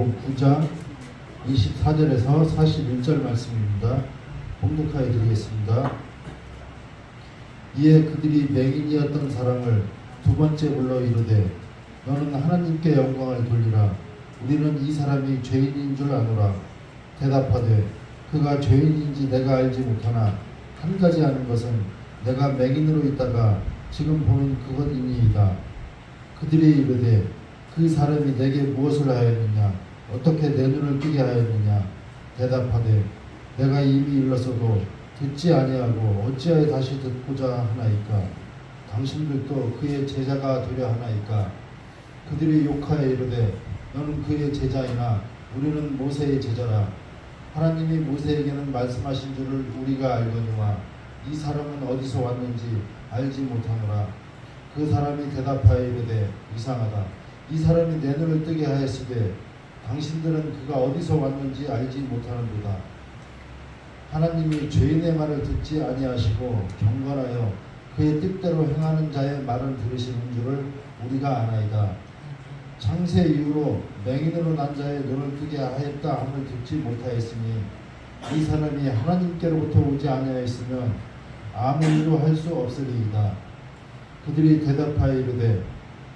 마가복음 9장 24절에서 41절 말씀입니다. 봉독하여 드리겠습니다. 이에 그들이 맹인이었던 사람을 두 번째 불러 이르되 너는 하나님께 영광을 돌리라. 우리는 이 사람이 죄인인 줄 아노라. 대답하되 그가 죄인인지 내가 알지 못하나 한 가지 아는 것은 내가 맹인으로 있다가 지금 보는 그것이니이다. 그들이 이르되 그 사람이 내게 무엇을 하였느냐? 어떻게 내 눈을 뜨게 하였느냐? 대답하되 내가 이미 일렀어도 듣지 아니하고 어찌하여 다시 듣고자 하나이까? 당신들도 그의 제자가 되려 하나이까? 그들이 욕하여 이르되 너는 그의 제자이나 우리는 모세의 제자라. 하나님이 모세에게는 말씀하신 줄을 우리가 알거니와 이 사람은 어디서 왔는지 알지 못하노라. 그 사람이 대답하여 이르되 이상하다. 이 사람이 내 눈을 뜨게 하였으되 당신들은 그가 어디서 왔는지 알지 못하는도다. 하나님이 죄인의 말을 듣지 아니하시고 경건하여 그의 뜻대로 행하는 자의 말을 들으시는 줄을 우리가 아나이다. 창세 이후로 맹인으로 난 자의 눈을 뜨게 하였다 함을 듣지 못하였으니 이 사람이 하나님께로부터 오지 아니하였으면 아무 일도 할 수 없으리이다. 그들이 대답하여 이르되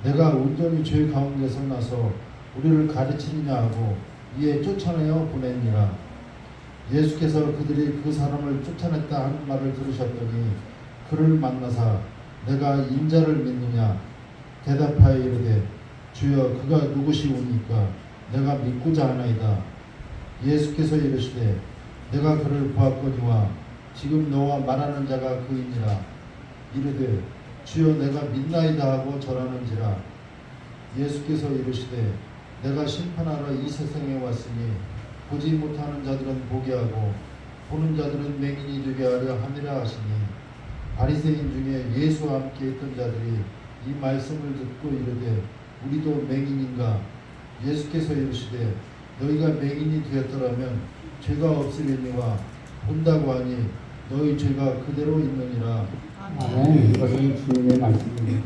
내가 온전히 죄 가운데서 나서 우리를 가르치느냐 하고 이에 쫓아내어 보내니라. 예수께서 그들이 그 사람을 쫓아냈다 하는 말을 들으셨더니 그를 만나사 내가 인자를 믿느냐? 대답하여 이르되 주여 그가 누구시오니까 내가 믿고자 하나이다. 예수께서 이르시되 내가 그를 보았거니와 지금 너와 말하는 자가 그이니라. 이르되 주여 내가 믿나이다 하고 절하는지라. 예수께서 이르시되 내가 심판하러 이 세상에 왔으니 보지 못하는 자들은 보게 하고 보는 자들은 맹인이 되게 하려 함이라 하시니 바리새인 중에 예수와 함께 있던 자들이 이 말씀을 듣고 이르되 우리도 맹인인가? 예수께서 이르시되 너희가 맹인이 되었더라면 죄가 없으려니와 본다고 하니 너희 죄가 그대로 있느니라. 아멘. 이것은 주님의 말씀입니다.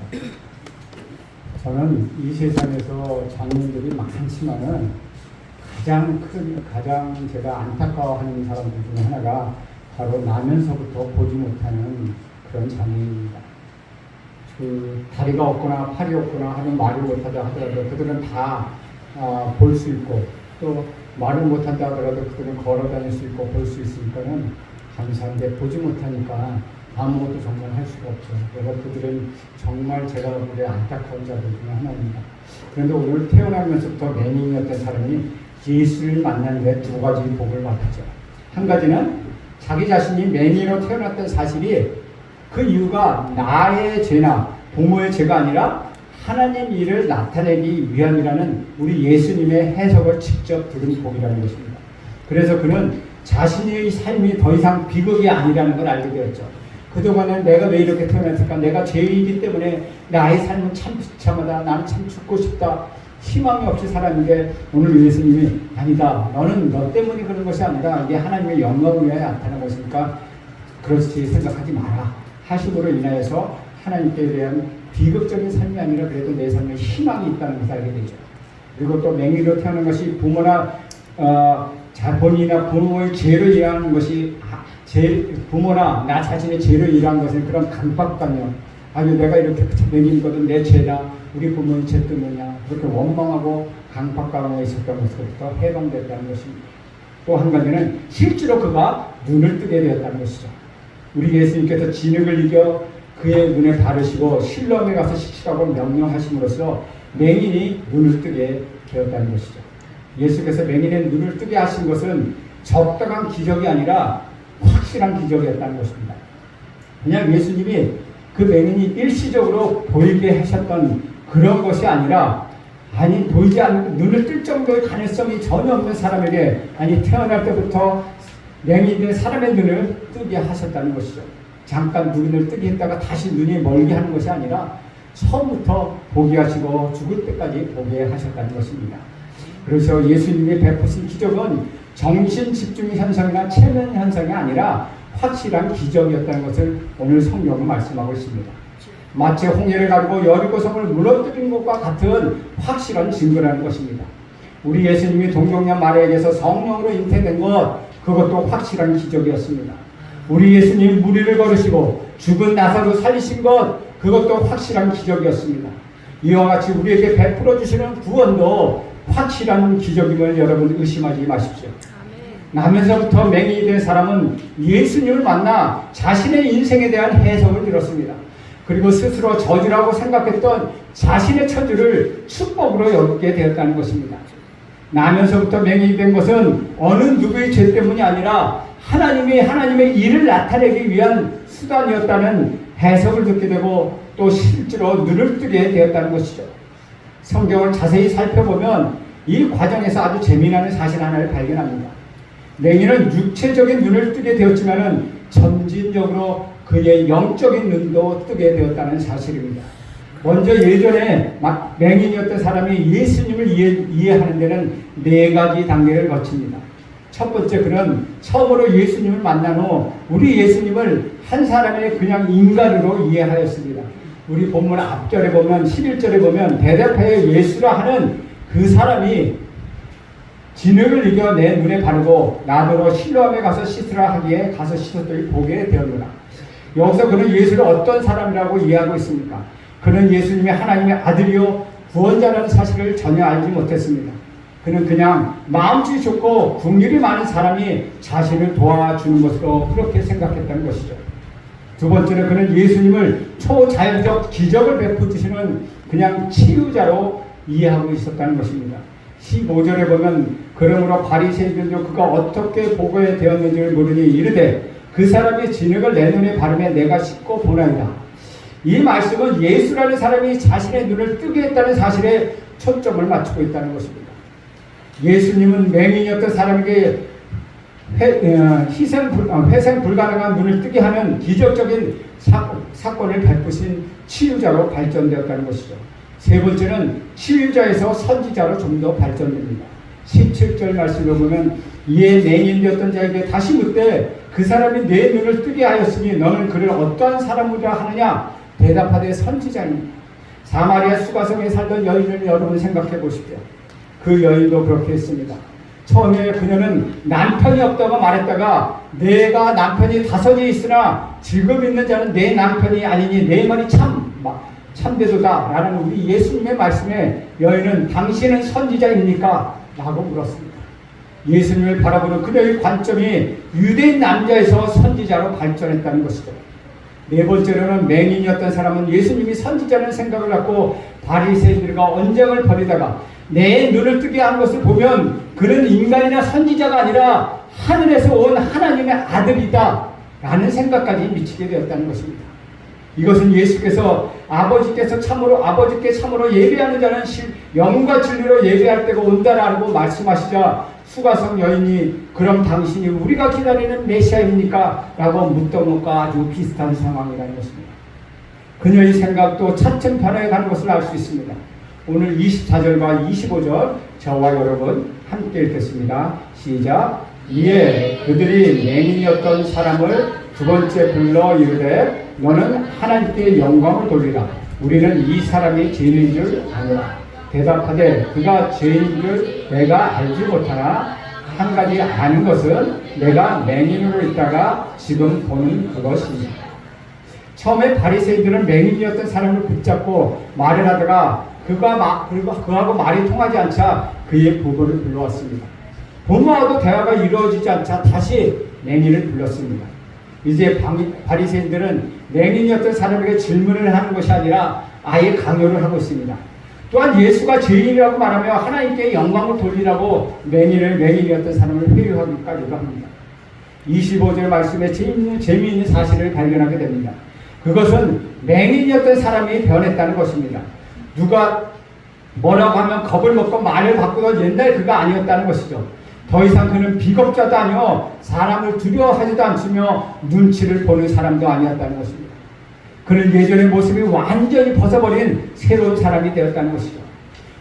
저는 이 세상에서 장면들이 많지만은 가장 제가 안타까워하는 사람들 중에 하나가 바로 나면서부터 보지 못하는 그런 장면입니다. 그 다리가 없거나 팔이 없거나 하는 말을 못하다 하더라도 그들은 다 볼 수 있고 또 말을 못한다 하더라도 그들은 걸어 다닐 수 있고 볼 수 있으니까는 감사한데 보지 못하니까 아무것도 정말 할 수가 없죠. 그래서 그들은 정말 제가 보기에 안타까운 자들 중에 하나입니다. 그런데 오늘 태어나면서부터 맹인이었던 사람이 예수를 만났는데 두 가지 복을 받았죠. 한 가지는 자기 자신이 맹인으로 태어났던 사실이 그 이유가 나의 죄나 부모의 죄가 아니라 하나님 일을 나타내기 위함이라는 우리 예수님의 해석을 직접 들은 복이라는 것입니다. 그래서 그는 자신의 삶이 더 이상 비극이 아니라는 걸 알게 되었죠. 그동안은 내가 왜 이렇게 태어났을까? 내가 죄인이기 때문에 나의 삶은 참 비참하다. 나는 참 죽고 싶다. 희망이 없이 살았는데 오늘 예수님이 아니다. 너는 너 때문에 그런 것이 아니라 이게 하나님의 영광을 위하여 나타난 것이니까 그렇지 생각하지 마라. 하심으로 인하여서 하나님께 대한 비극적인 삶이 아니라 그래도 내 삶에 희망이 있다는 것을 알게 되죠. 그리고 또 맹인으로 태어난 것이 부모나 본인이나 부모의 죄를 이해하는 것이 부모나 나 자신의 죄를 이해하는 것은 그런 강박관념. 아유 내가 이렇게 맹인이거든 내 죄다 우리 부모의 죄 때문이야 그렇게 원망하고 강박관념에 있었던 것으로부터 해방됐다는 것입니다. 또 한 가지는 실제로 그가 눈을 뜨게 되었다는 것이죠. 우리 예수님께서 진흙을 이겨 그의 눈에 바르시고 실로암에 가서 씻으라고 명령하심으로써 맹인이 눈을 뜨게 되었다는 것이죠. 예수께서 맹인의 눈을 뜨게 하신 것은 적당한 기적이 아니라 확실한 기적이었다는 것입니다. 그냥 예수님이 그 맹인이 일시적으로 보이게 하셨던 그런 것이 아니라 보이지 않는 눈을 뜰 정도의 가능성이 전혀 없는 사람에게 태어날 때부터 맹인된 사람의 눈을 뜨게 하셨다는 것이죠. 잠깐 눈을 뜨게 했다가 다시 눈이 멀게 하는 것이 아니라 처음부터 보게 하시고 죽을 때까지 보게 하셨다는 것입니다. 그래서 예수님이 베푸신 기적은 정신 집중 현상이나 체면 현상이 아니라 확실한 기적이었다는 것을 오늘 성경은 말씀하고 있습니다. 마치 홍해를 가르고 여리고성을 무너뜨린 것과 같은 확실한 증거라는 것입니다. 우리 예수님이 동정녀 마리아에게서 성령으로 잉태된 것, 그것도 확실한 기적이었습니다. 우리 예수님이 무리를 걸으시고 죽은 나사로 살리신 것, 그것도 확실한 기적이었습니다. 이와 같이 우리에게 베풀어 주시는 구원도 확실한 기적임을 여러분 의심하지 마십시오. 나면서부터 맹인이 된 사람은 예수님을 만나 자신의 인생에 대한 해석을 들었습니다. 그리고 스스로 저주라고 생각했던 자신의 처지를 축복으로 여기게 되었다는 것입니다. 나면서부터 맹인이 된 것은 어느 누구의 죄 때문이 아니라 하나님이 하나님의 일을 나타내기 위한 수단이었다는 해석을 듣게 되고 또 실제로 눈을 뜨게 되었다는 것이죠. 성경을 자세히 살펴보면 이 과정에서 아주 재미나는 사실 하나를 발견합니다. 맹인은 육체적인 눈을 뜨게 되었지만은 점진적으로 그의 영적인 눈도 뜨게 되었다는 사실입니다. 먼저 예전에 맹인이었던 사람이 예수님을 이해하는 데는 4가지 단계를 거칩니다. 첫 번째, 그는 처음으로 예수님을 만난 후 우리 예수님을 한 사람의 그냥 인간으로 이해하였습니다. 우리 본문 앞절에 보면 11절에 보면 대답하여 예수라 하는 그 사람이 진흙을 이겨 내 눈에 바르고 나더러 실로암에 가서 씻으라 하기에 가서 씻었더니 보게 되었노라. 여기서 그는 예수를 어떤 사람이라고 이해하고 있습니까? 그는 예수님이 하나님의 아들이요 구원자라는 사실을 전혀 알지 못했습니다. 그는 그냥 마음씨 좋고 국률이 많은 사람이 자신을 도와주는 것으로 그렇게 생각했다는 것이죠. 두 번째는 그는 예수님을 초자연적 기적을 베푸시는 그냥 치유자로 이해하고 있었다는 것입니다. 15절에 보면 그러므로 바리새인들도 그가 어떻게 보고에 되었는지를 모르니 이르되 그 사람이 진흙을 내 눈에 바르매 내가 씻고 보나이다. 이 말씀은 예수라는 사람이 자신의 눈을 뜨게 했다는 사실에 초점을 맞추고 있다는 것입니다. 예수님은 맹인이었던 사람에게 회생 불가능한 눈을 뜨게 하는 기적적인 사건을 베푸신 치유자로 발전되었다는 것이죠. 세 번째는 치유자에서 선지자로 좀 더 발전됩니다. 17절 말씀을 보면 이에 맹인되었던 자에게 다시 묻되 그 사람이 내 눈을 뜨게 하였으니 너는 그를 어떠한 사람이라 하느냐 대답하되 선지자입니다. 사마리아 수가성에 살던 여인을 여러분 생각해 보십시오. 그 여인도 그렇게 했습니다. 처음에 그녀는 남편이 없다고 말했다가 내가 남편이 5이 있으나 지금 있는 자는 내 남편이 아니니 내 말이 참되도다 라는 우리 예수님의 말씀에 여인은 당신은 선지자입니까? 라고 물었습니다. 예수님을 바라보는 그녀의 관점이 유대인 남자에서 선지자로 발전했다는 것이죠. 네 번째로는 맹인이었던 사람은 예수님이 선지자라는 생각을 갖고 바리새인들과 언쟁을 벌이다가 내 눈을 뜨게 한 것을 보면 그는 인간이나 선지자가 아니라 하늘에서 온 하나님의 아들이다 라는 생각까지 미치게 되었다는 것입니다. 이것은 예수께서 아버지께 참으로 예배하는 자는 영과 진리로 예배할 때가 온다라고 말씀하시자 수가성 여인이 그럼 당신이 우리가 기다리는 메시아입니까? 라고 묻던 것과 아주 비슷한 상황이라는 것입니다. 그녀의 생각도 차츰 변해가는 것을 알 수 있습니다. 오늘 24절과 25절 저와 여러분 함께 읽겠습니다. 시작. 이에 그들이 맹인이었던 사람을 두 번째 불러 이르되 너는 하나님께 영광을 돌리라. 우리는 이 사람이 죄인인 줄 아노라. 대답하되 그가 죄인인 줄 내가 알지 못하나 한 가지 아는 것은 내가 맹인으로 있다가 지금 보는 그것입니다. 처음에 바리새인들은 맹인이었던 사람을 붙잡고 말을 하다가 그하고 말이 통하지 않자 그의 부모를 불러왔습니다. 부모와도 대화가 이루어지지 않자 다시 맹인을 불렀습니다. 이제 바리새인들은 맹인이었던 사람에게 질문을 하는 것이 아니라 아예 강요를 하고 있습니다. 또한 예수가 죄인이라고 말하며 하나님께 영광을 돌리라고 맹인이었던 사람을 회유하기까지도 합니다. 25절 말씀에 재미있는 사실을 발견하게 됩니다. 그것은 맹인이었던 사람이 변했다는 것입니다. 누가 뭐라고 하면 겁을 먹고 말을 바꾸던 옛날 그가 아니었다는 것이죠. 더 이상 그는 비겁자도 아니요 사람을 두려워하지도 않으며 눈치를 보는 사람도 아니었다는 것입니다. 그는 예전의 모습이 완전히 벗어버린 새로운 사람이 되었다는 것이죠.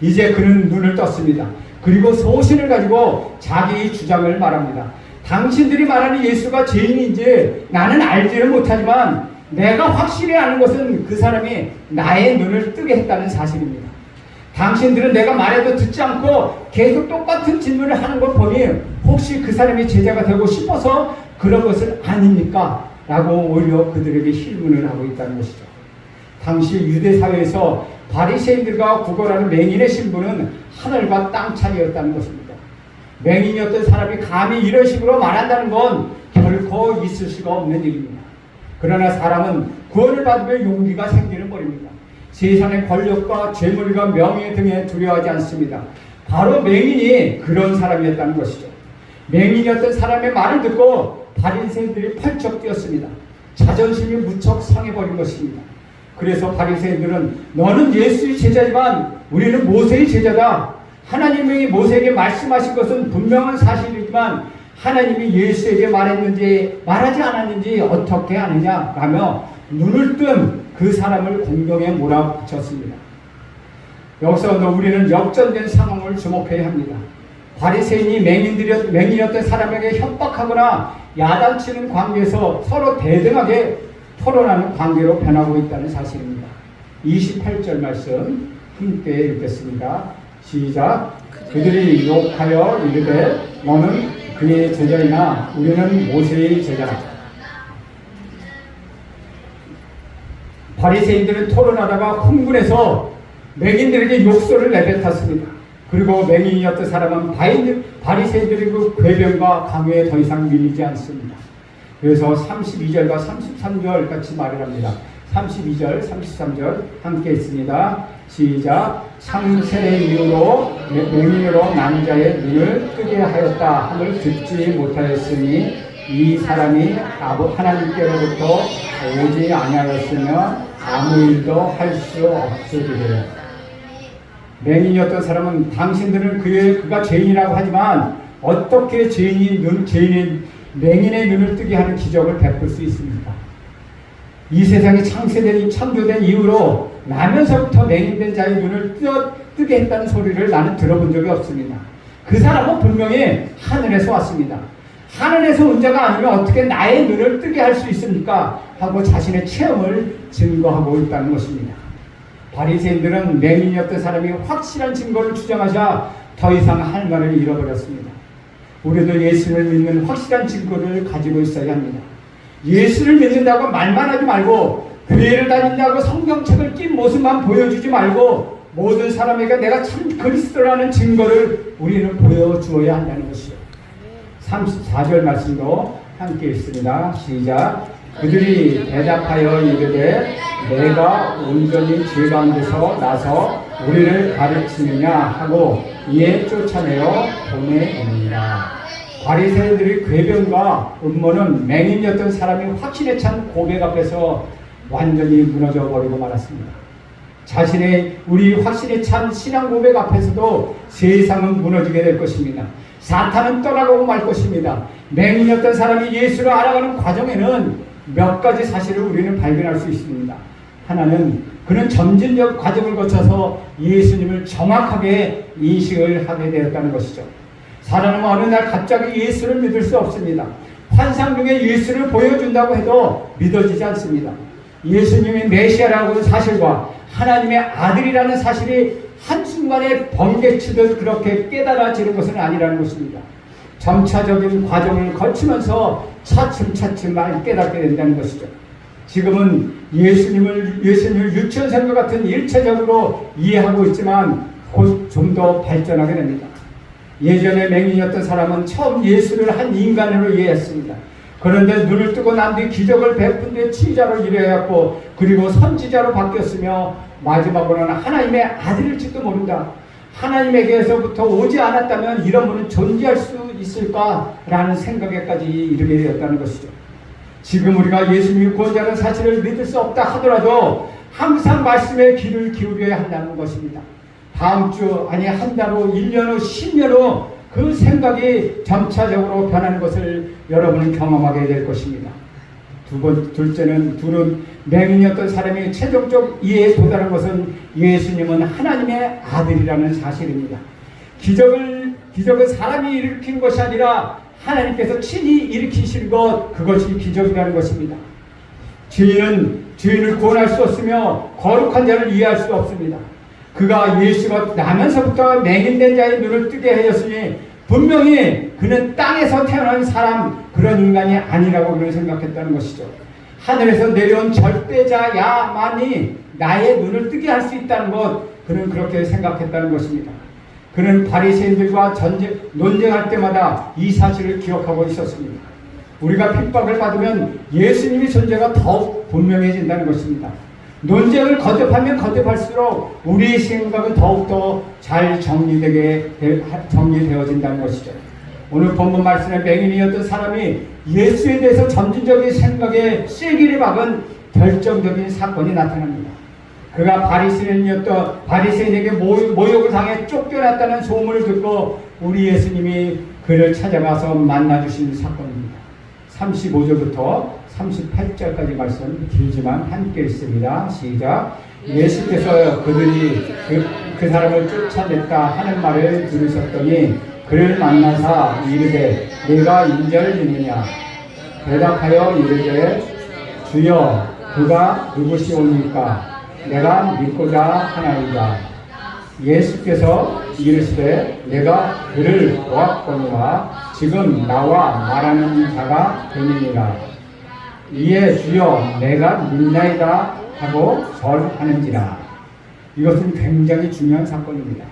이제 그는 눈을 떴습니다. 그리고 소신을 가지고 자기의 주장을 말합니다. 당신들이 말하는 예수가 죄인인지 나는 알지를 못하지만 내가 확실히 아는 것은 그 사람이 나의 눈을 뜨게 했다는 사실입니다. 당신들은 내가 말해도 듣지 않고 계속 똑같은 질문을 하는 걸 보니 혹시 그 사람이 제자가 되고 싶어서 그런 것은 아닙니까? 라고 오히려 그들에게 실문을 하고 있다는 것이죠. 당시 유대 사회에서 바리새인들과 구걸하는 맹인의 신분은 하늘과 땅 차이였다는 것입니다. 맹인이었던 사람이 감히 이런 식으로 말한다는 건 결코 있을 수가 없는 일입니다. 그러나 사람은 구원을 받으면 용기가 생기는 법입니다. 세상의 권력과 재물과 명예 등에 두려워하지 않습니다. 바로 맹인이 그런 사람이었다는 것이죠. 맹인이었던 사람의 말을 듣고 바리새인들이 펄쩍 뛰었습니다. 자존심이 무척 상해버린 것입니다. 그래서 바리새인들은 너는 예수의 제자지만 우리는 모세의 제자다. 하나님이 모세에게 말씀하신 것은 분명한 사실이지만 하나님이 예수에게 말했는지 말하지 않았는지 어떻게 아느냐 라며 눈을 뜬 그 사람을 공경에 몰아붙였습니다. 여기서 우리는 역전된 상황을 주목해야 합니다. 바리새인이 맹인이었던 사람에게 협박하거나 야단치는 관계에서 서로 대등하게 토론하는 관계로 변하고 있다는 사실입니다. 28절 말씀 함께 읽겠습니다. 시작. 그들이 욕하여 이르되 너는 그의 제자이나 우리는 모세의 제자라. 바리새인들은 토론하다가 흥분해서 맹인들에게 욕설을 내뱉었습니다. 그리고 맹인이었던 사람은 바리새인들의 그 궤변과 강요에 더 이상 밀리지 않습니다. 그래서 32절과 33절 같이 말을 합니다. 32절, 33절 함께 있습니다. 시작. 창세의 이유로 맹인으로 난 자의 눈을 뜨게 하였다 함을 듣지 못하였으니 이 사람이 하나님께로부터 오지 아니하였으며 아무 일도 할 수 없으리라. 맹인이었던 사람은 당신들은 그가 죄인이라고 하지만 어떻게 맹인의 눈을 뜨게 하는 기적을 베풀 수 있습니까? 이 세상이 창조된 이후로 나면서부터 맹인된 자의 눈을 뜨게 했다는 소리를 나는 들어본 적이 없습니다. 그 사람은 분명히 하늘에서 왔습니다. 하늘에서 온 자가 아니면 어떻게 나의 눈을 뜨게 할 수 있습니까? 하고 자신의 체험을 증거하고 있다는 것입니다. 바리새인들은 맹인이었던 사람이 확실한 증거를 주장하자 더 이상 할 말을 잃어버렸습니다. 우리도 예수를 믿는 확실한 증거를 가지고 있어야 합니다. 예수를 믿는다고 말만 하지 말고 교회를 다닌다고 성경책을 낀 모습만 보여주지 말고 모든 사람에게 내가 참 그리스도라는 증거를 우리는 보여주어야 한다는 것이죠. 34절 말씀도 함께 있습니다. 시작. 그들이 대답하여 이르되 내가 온전히 죄 가운데서 나서 우리를 가르치느냐 하고 이에 쫓아내어 보내옵니다. 바리새인들의 궤변과 음모는 맹인이었던 사람이 확신에 찬 고백 앞에서 완전히 무너져 버리고 말았습니다. 우리 확신에 찬 신앙 고백 앞에서도 세상은 무너지게 될 것입니다. 사탄은 떠나가고 말 것입니다. 맹인이었던 사람이 예수를 알아가는 과정에는 몇 가지 사실을 우리는 발견할 수 있습니다. 하나는 그는 점진적 과정을 거쳐서 예수님을 정확하게 인식을 하게 되었다는 것이죠. 사람은 어느 날 갑자기 예수를 믿을 수 없습니다. 환상 중에 예수를 보여준다고 해도 믿어지지 않습니다. 예수님이 메시아라고 하는 사실과 하나님의 아들이라는 사실이 한순간에 번개치듯 그렇게 깨달아지는 것은 아니라는 것입니다. 점차적인 과정을 거치면서 차츰차츰 깨닫게 된다는 것이죠. 지금은 예수님을 유치원생과 같은 일체적으로 이해하고 있지만 곧 좀 더 발전하게 됩니다. 예전에 맹인이었던 사람은 처음 예수를 한 인간으로 이해했습니다. 그런데 눈을 뜨고 난 뒤 기적을 베푼 뒤 치유자로 일해왔고 그리고 선지자로 바뀌었으며 마지막으로는 하나님의 아들일지도 모른다. 하나님에게서부터 오지 않았다면 이런 분은 존재할 수 있을까라는 생각에까지 이르게 되었다는 것이죠. 지금 우리가 예수님이 구원자라는 사실을 믿을 수 없다 하더라도 항상 말씀에 귀를 기울여야 한다는 것입니다. 다음 주 아니 한 달 후, 1년 후, 10년 후 그 생각이 점차적으로 변하는 것을 여러분은 경험하게 될 것입니다. 둘째는 맹인이었던 사람이 최종적 이해에 도달한 것은 예수님은 하나님의 아들이라는 사실입니다. 기적은 사람이 일으킨 것이 아니라 하나님께서 친히 일으키신 그것이 기적이라는 것입니다. 죄인을 구원할 수 없으며 거룩한 자를 이해할 수 없습니다. 그가 예수가 나면서부터 맹인된 자의 눈을 뜨게 하였으니 분명히 그는 땅에서 태어난 사람 그런 인간이 아니라고 그는 생각했다는 것이죠. 하늘에서 내려온 절대자야만이 나의 눈을 뜨게 할 수 있다는 것 그는 그렇게 생각했다는 것입니다. 그는 바리새인들과 논쟁할 때마다 이 사실을 기억하고 있었습니다. 우리가 핍박을 받으면 예수님의 존재가 더욱 분명해진다는 것입니다. 논쟁을 거듭하면 거듭할수록 우리의 생각은 더욱더 잘 정리되어진다는 것이죠. 오늘 본문 말씀에 맹인이었던 사람이 예수에 대해서 점진적인 생각에 쐐기를 박은 결정적인 사건이 나타납니다. 그가 바리새인에게 모욕을 당해 쫓겨났다는 소문을 듣고 우리 예수님이 그를 찾아가서 만나주신 사건입니다. 35절부터 38절까지 말씀 길지만 함께 읽습니다. 시작. 예수께서 그들이 그 사람을 쫓아냈다 하는 말을 들으셨더니 그를 만나사 이르되 내가 인자를 믿느냐 대답하여 이르되 주여 그가 누구시오니까 내가 믿고자 하나이다. 예수께서 이르시되 내가 그를 보았거니와 지금 나와 말하는 자가 되느니라. 이에 주여 내가 믿나이다 하고 절하는지라. 이것은 굉장히 중요한 사건입니다.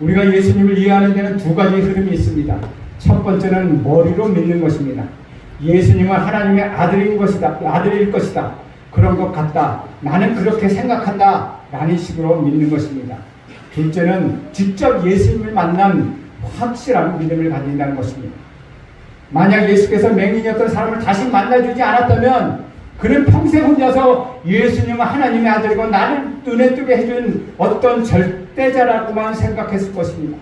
우리가 예수님을 이해하는 데는 두 가지 흐름이 있습니다. 첫 번째는 머리로 믿는 것입니다. 예수님은 하나님의 아들일 것이다. 그런 것 같다. 나는 그렇게 생각한다. 라는 식으로 믿는 것입니다. 둘째는 직접 예수님을 만난 확실한 믿음을 가진다는 것입니다. 만약 예수께서 맹인이었던 사람을 다시 만나주지 않았다면 그는 평생 혼자서 예수님은 하나님의 아들이고 나를 눈에 뜨게 해준 어떤 절대자라고만 생각했을 것입니다.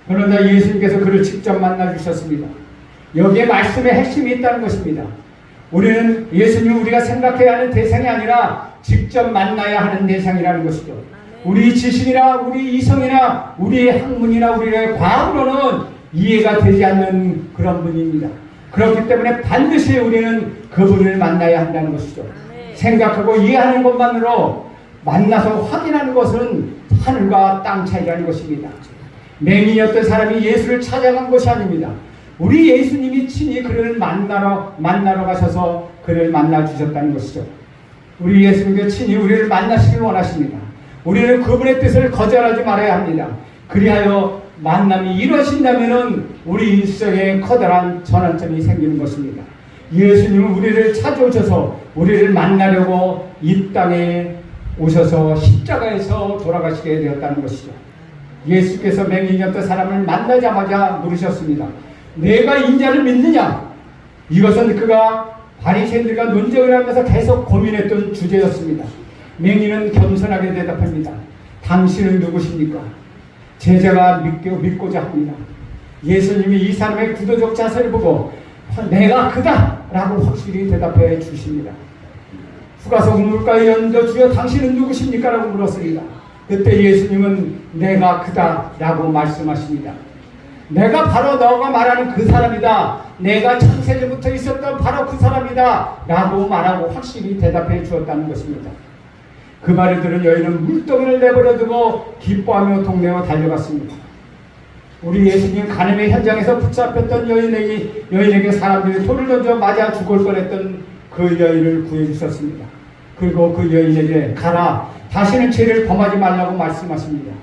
그러나 예수님께서 그를 직접 만나주셨습니다. 여기에 말씀의 핵심이 있다는 것입니다. 우리는 예수님을 우리가 생각해야 하는 대상이 아니라 직접 만나야 하는 대상이라는 것이죠. 우리 지식이나 우리 이성이나 우리의 학문이나 우리의 과학으로는 이해가 되지 않는 그런 분입니다. 그렇기 때문에 반드시 우리는 그분을 만나야 한다는 것이죠. 생각하고 이해하는 것만으로 만나서 확인하는 것은 하늘과 땅 차이라는 것입니다. 맹인이었던 사람이 예수를 찾아간 것이 아닙니다. 우리 예수님이 친히 그를 만나러 가셔서 그를 만나 주셨다는 것이죠. 우리 예수님께서 친히 우리를 만나시길 원하십니다. 우리는 그분의 뜻을 거절하지 말아야 합니다. 그리하여 만남이 이루어진다면 우리 인생에 커다란 전환점이 생기는 것입니다. 예수님은 우리를 찾아오셔서 우리를 만나려고 이 땅에 오셔서 십자가에서 돌아가시게 되었다는 것이죠. 예수께서 맹인이었던 사람을 만나자마자 물으셨습니다. 내가 인자를 믿느냐? 이것은 그가 바리새인들과 논쟁을 하면서 계속 고민했던 주제였습니다. 맹인은 겸손하게 대답합니다. 당신은 누구십니까? 제자가 믿고자 합니다. 예수님이 이 사람의 구도적 자세를 보고 내가 그다! 라고 확실히 대답해 주십니다. 후가서 우물가에 연도 주여 당신은 누구십니까? 라고 물었습니다. 그때 예수님은 내가 그다! 라고 말씀하십니다. 내가 바로 너가 말하는 그 사람이다. 내가 창세전부터 있었던 바로 그 사람이다. 라고 말하고 확실히 대답해 주었다는 것입니다. 그 말을 들은 여인은 물동이를 내버려두고 기뻐하며 동네로 달려갔습니다. 우리 예수님 간음의 현장에서 붙잡혔던 여인에게 사람들이 돌을 던져 맞아 죽을 뻔했던 그 여인을 구해주셨습니다. 그리고 그 여인에게 가라. 다시는 죄를 범하지 말라고 말씀하십니다.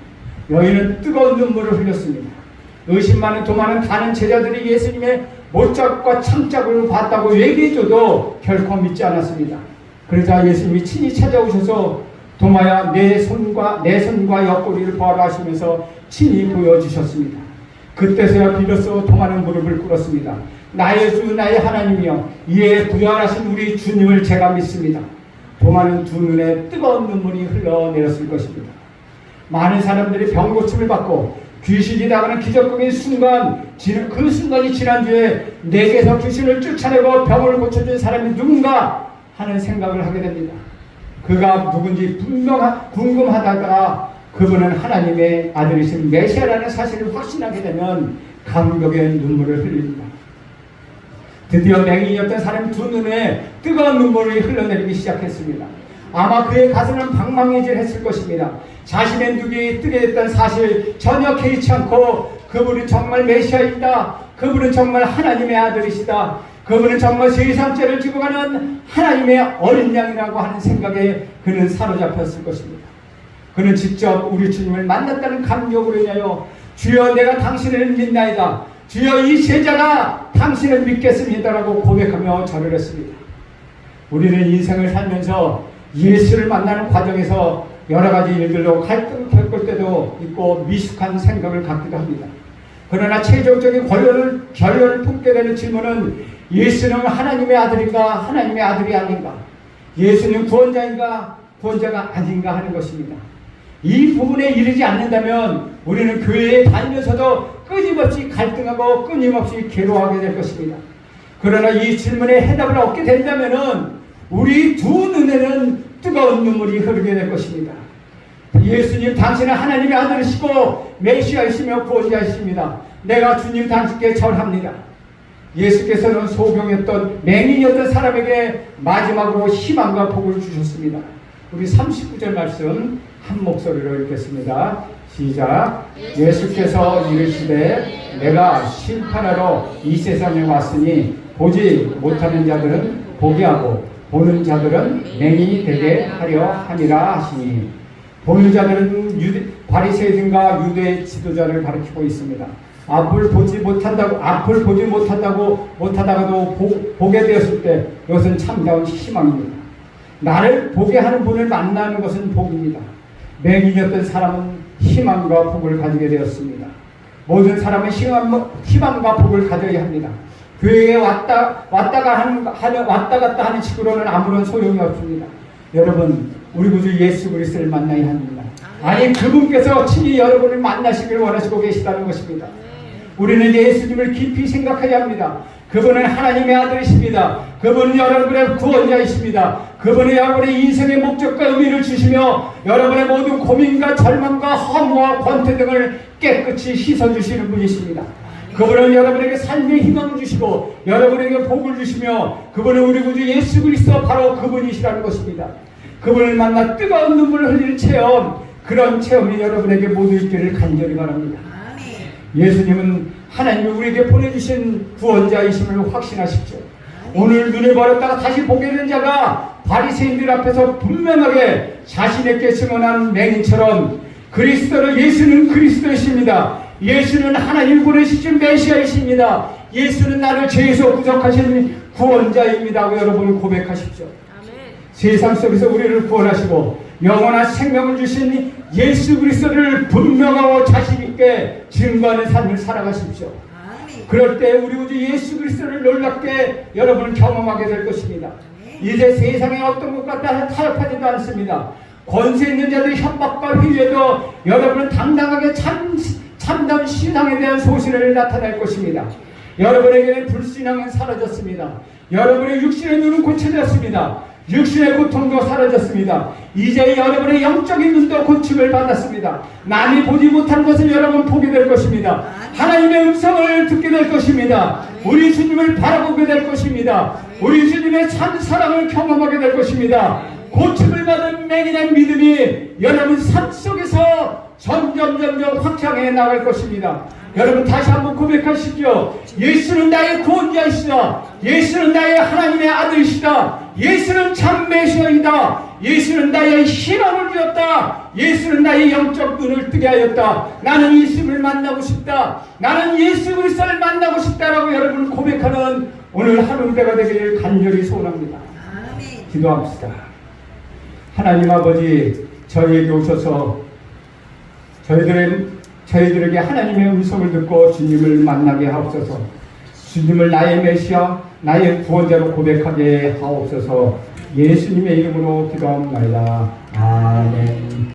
여인은 뜨거운 눈물을 흘렸습니다. 의심 많은 도마는 다른 제자들이 예수님의 못짝과 창짝을 봤다고 얘기해줘도 결코 믿지 않았습니다. 그러자 예수님이 친히 찾아오셔서 도마야 내 손과 옆구리를 보아라 하시면서 친히 보여주셨습니다. 그때서야 비로소 도마는 무릎을 꿇었습니다. 나의 주 나의 하나님이여 이에 부활하신 우리 주님을 제가 믿습니다. 도마는 두 눈에 뜨거운 눈물이 흘러내렸을 것입니다. 많은 사람들이 병고침을 받고 귀신이 나가는 기적적인 순간, 그 순간이 지난 뒤에 내게서 귀신을 쫓아내고 병을 고쳐준 사람이 누군가 하는 생각을 하게 됩니다. 그가 누군지 궁금하다가 그분은 하나님의 아들이신 메시아라는 사실을 확신하게 되면 감격의 눈물을 흘립니다. 드디어 맹인이었던 사람 두 눈에 뜨거운 눈물이 흘러내리기 시작했습니다. 아마 그의 가슴은 방망이질했을 것입니다. 자신의 눈이 뜨게 됐다는 사실 전혀 개의치 않고 그분은 정말 메시아이다. 그분은 정말 하나님의 아들이시다. 그분은 정말 세상 죄를 지고 가는 하나님의 어린 양이라고 하는 생각에 그는 사로잡혔을 것입니다. 그는 직접 우리 주님을 만났다는 감격으로 인하여 주여 내가 당신을 믿나이다. 주여 이 제자가 당신을 믿겠습니다라고 고백하며 절을 했습니다. 우리는 인생을 살면서 예수를 만나는 과정에서 여러 가지 일들로 갈등 겪을 때도 있고 미숙한 생각을 갖기도 합니다. 그러나 최종적인 결론을 품게 되는 질문은 예수는 하나님의 아들인가 하나님의 아들이 아닌가, 예수는 구원자인가 구원자가 아닌가 하는 것입니다. 이 부분에 이르지 않는다면 우리는 교회에 다니면서도 끊임없이 갈등하고 끊임없이 괴로워하게 될 것입니다. 그러나 이 질문에 해답을 얻게 된다면 우리 두 눈에는 뜨거운 눈물이 흐르게 될 것입니다. 예수님 당신은 하나님의 아들이시고 메시아이시며 구원자이십니다. 내가 주님 당신께 절합니다. 예수께서는 소경했던 맹인이었던 사람에게 마지막으로 희망과 복을 주셨습니다. 우리 39절 말씀 한 목소리로 읽겠습니다. 시작. 예수께서 이르시되 내가 심판하러 이 세상에 왔으니 보지 못하는 자들은 보게 하고 보는 자들은 맹인이 되게 하려 함이라 하시니, 보는 자들은 바리새인과 유대 지도자를 가리키고 있습니다. 앞을 보지 못하다가도 보게 되었을 때 이것은 참다운 희망입니다. 나를 보게 하는 분을 만나는 것은 복입니다. 맹인이었던 사람은 희망과 복을 가지게 되었습니다. 모든 사람은 희망과 복을 가져야 합니다. 교회에 왔다 갔다 하는 식으로는 아무런 소용이 없습니다. 여러분, 우리 구주 예수 그리스도를 만나야 합니다. 아니, 그분께서 친히 여러분을 만나시길 원하시고 계시다는 것입니다. 우리는 예수님을 깊이 생각해야 합니다. 그분은 하나님의 아들이십니다. 그분은 여러분의 구원자이십니다. 그분은 여러분의 인생의 목적과 의미를 주시며 여러분의 모든 고민과 절망과 허무와 권태 등을 깨끗이 씻어주시는 분이십니다. 그분은 여러분에게 삶의 희망을 주시고 여러분에게 복을 주시며 그분은 우리 구주 예수 그리스도 바로 그분이시라는 것입니다. 그분을 만나 뜨거운 눈물을 흘리는 체험, 그런 체험이 여러분에게 모두 있기를 간절히 바랍니다. 예수님은 하나님이 우리에게 보내주신 구원자이심을 확신하십시오. 오늘 눈을 버렸다가 다시 보게 된 자가 바리새인들 앞에서 분명하게 자신에게 증언한 맹인처럼 예수는 그리스도이십니다. 예수는 하나님 보내주신 메시아이십니다. 예수는 나를 죄에서 구속하신 구원자입니다. 여러분 고백하십시오. 세상 속에서 우리를 구원하시고 영원한 생명을 주신 예수 그리스도를 분명하고 자신있게 증거하는 삶을 살아가십시오. 그럴 때 우리 구주 예수 그리스도를 놀랍게 여러분은 경험하게 될 것입니다. 이제 세상에 어떤 것 같다 타협하지도 않습니다. 권세 있는 자들의 협박과 회유에도 여러분은 당당하게 참담 신앙에 대한 소신을 나타낼 것입니다. 여러분에게는 불신앙은 사라졌습니다. 여러분의 육신의 눈은 고쳐졌습니다. 육신의 고통도 사라졌습니다. 이제 여러분의 영적인 눈도 고침을 받았습니다. 남이 보지 못한 것을 여러분 보게 될 것입니다. 하나님의 음성을 듣게 될 것입니다. 우리 주님을 바라보게 될 것입니다. 우리 주님의 참 사랑을 경험하게 될 것입니다. 고침을 받은 맹인의 믿음이 여러분 삶 속에서 점점 확장해 나갈 것입니다. 여러분 다시 한번 고백하시죠. 예수는 나의 구원자이시다. 예수는 나의 하나님의 아들이시다. 예수는 참 메시아이다. 예수는 나의 희망을 주었다. 예수는 나의 영적 눈을 뜨게 하였다. 나는 예수를 만나고 싶다. 나는 예수 그리스도를 만나고 싶다라고 여러분 고백하는 오늘 하루가 되기를 간절히 소원합니다. 기도합시다. 하나님 아버지, 저희에게 오셔서 저희들에게 하나님의 음성을 듣고 주님을 만나게 하옵소서. 주님을 나의 메시아, 나의 구원자로 고백하게 하옵소서. 예수님의 이름으로 기도합니다. 아멘.